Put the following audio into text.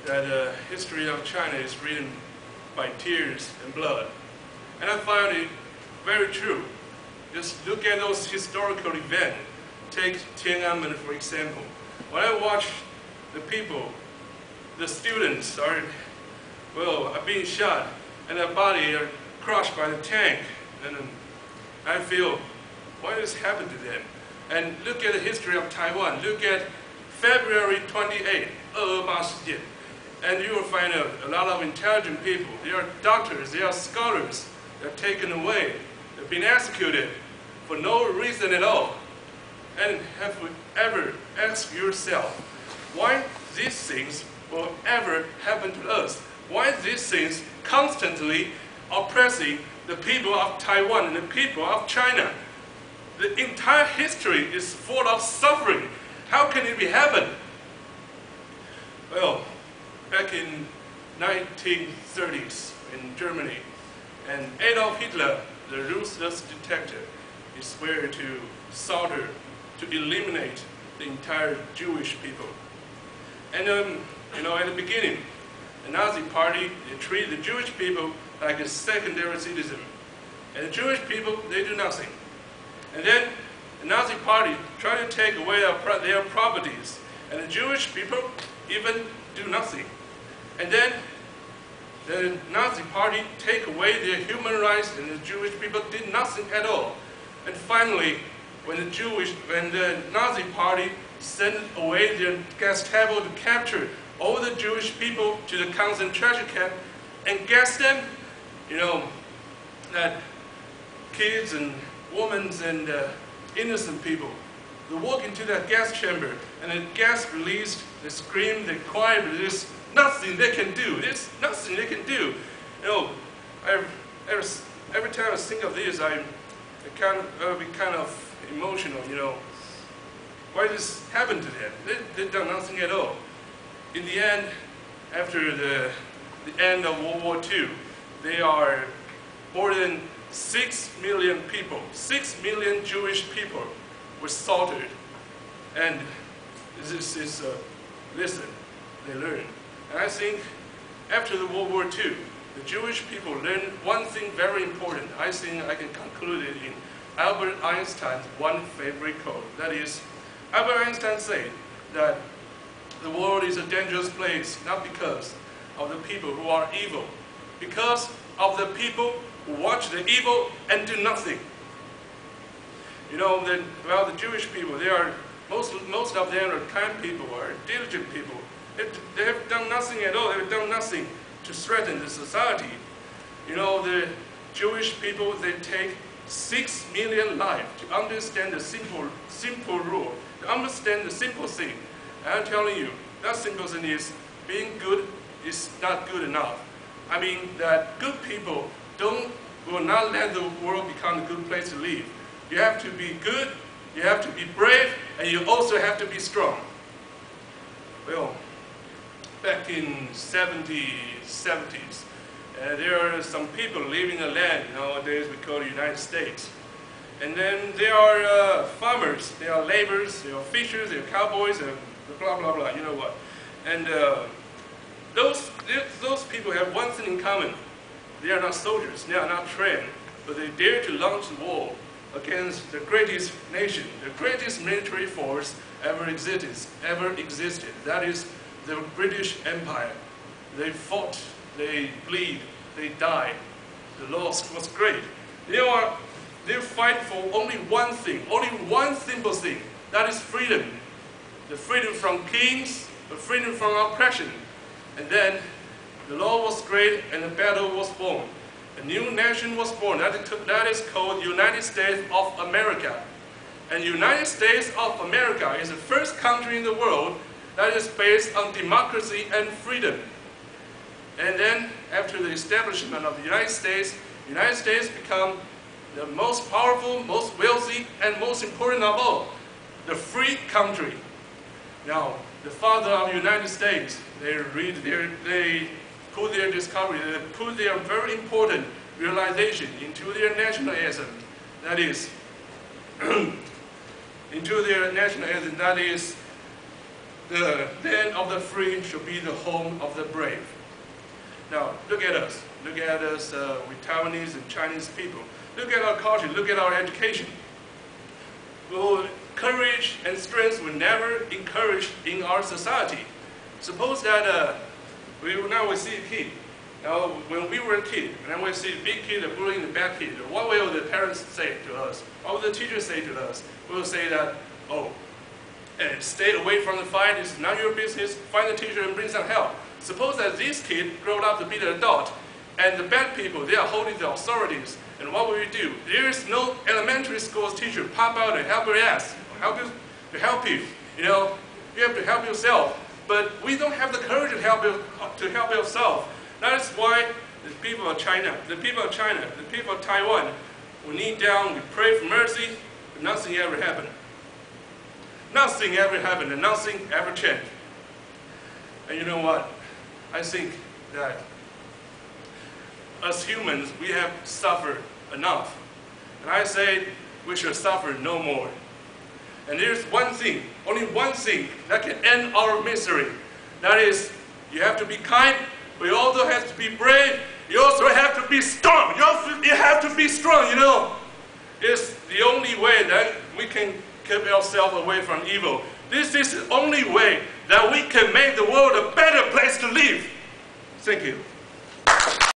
that the history of China is written by tears and blood. And I find it very true. Just look at those historical events. Take Tiananmen, for example. When I watch the people, the students are being shot, and their body are crushed by the tank, and I feel, what has happened to them? And look at the history of Taiwan. Look at February 28th, 228事件, and you will find a lot of intelligent people. They are doctors, they are scholars. They're taken away. They've been executed for no reason at all. And have you ever asked yourself, why these things will ever happen to us? Why these things constantly oppressing the people of Taiwan and the people of China? The entire history is full of suffering. How can it be happen? Well, back in 1930s in Germany, and Adolf Hitler, the ruthless dictator, is swear to slaughter, to eliminate the entire Jewish people. And at the beginning, the Nazi Party, they treat the Jewish people like a secondary citizen. And the Jewish people, they do nothing. And then the Nazi Party try to take away their properties. And the Jewish people even do nothing. And then the Nazi Party take away their human rights, and the Jewish people did nothing at all. And finally, when the Nazi Party sent away their Gestapo to capture all the Jewish people to the concentration camp and gas them, that kids and women and innocent people, they walk into that gas chamber, and the gas released, they scream, they cry, but there's nothing they can do. There's nothing they can do. Every time I think of this, I be kind of emotional. Why this happened to them? They've done nothing at all. In the end, after the end of World War II, there are more than 6 million people, 6 million Jewish people were slaughtered. And this is a lesson they learned. And I think after the World War II, the Jewish people learned one thing very important. I think I can conclude it in Albert Einstein's one favorite quote. That is, Albert Einstein said that the world is a dangerous place not because of the people who are evil, because of the people who watch the evil and do nothing. The Jewish people, most of them are kind people, are diligent people. They have done nothing at all. They have done nothing to threaten the society. The Jewish people, they take 6 million lives to understand the simple rule, to understand the simple thing. And I'm telling you, that simple thing is being good is not good enough. I mean that good people will not let the world become a good place to live. You have to be good, you have to be brave, and you also have to be strong. Well, back in 70s, there are some people living in a land nowadays we call the United States. And then there are farmers, there are laborers, there are fishers, there are cowboys, and blah, blah, blah, you know what. And those people have one thing in common. They are not soldiers, they are not trained, but they dare to launch the war against the greatest nation, the greatest military force ever existed. That is the British Empire. They fought, they bleed, they died. The loss was great. They fight for only one thing, only one simple thing. That is freedom. The freedom from kings, the freedom from oppression. And then the law was great and the battle was born. A new nation was born. That is called United States of America. And United States of America is the first country in the world that is based on democracy and freedom. And then, after the establishment of the United States become the most powerful, most wealthy, and most important of all, the free country. Now, the father of the United States, they put their discovery, they put their very important realization into their national anthem. That is, the land of the free should be the home of the brave. Now, look at us. Look at us with Taiwanese and Chinese people. Look at our culture. Look at our education. Well, courage and strength were never encouraged in our society. Suppose that now we see a kid. Now, when we were a kid, and then we see a big kid bullying the bad kid, what will the parents say to us? What will the teachers say to us? We will say that, oh, stay away from the fight. It's not your business. Find the teacher and bring some help. Suppose that this kid grown up to be the adult, and the bad people, they are holding the authorities. And what will you do? There is no elementary school teacher pop out and help your ass, to help you. You know, you have to help yourself. But we don't have the courage to help yourself. That is why the people of China, the people of Taiwan, we kneel down, we pray for mercy, but nothing ever happened. Nothing ever happened, and nothing ever changed. And you know what? I think that as humans, we have suffered enough. And I say we should suffer no more. And there's one thing, only one thing that can end our misery. That is, you have to be kind, but you also have to be brave. You also have to be strong. You have to be strong, you know. It's the only way that we can keep ourselves away from evil. This is the only way that we can make the world a better place to live. Thank you.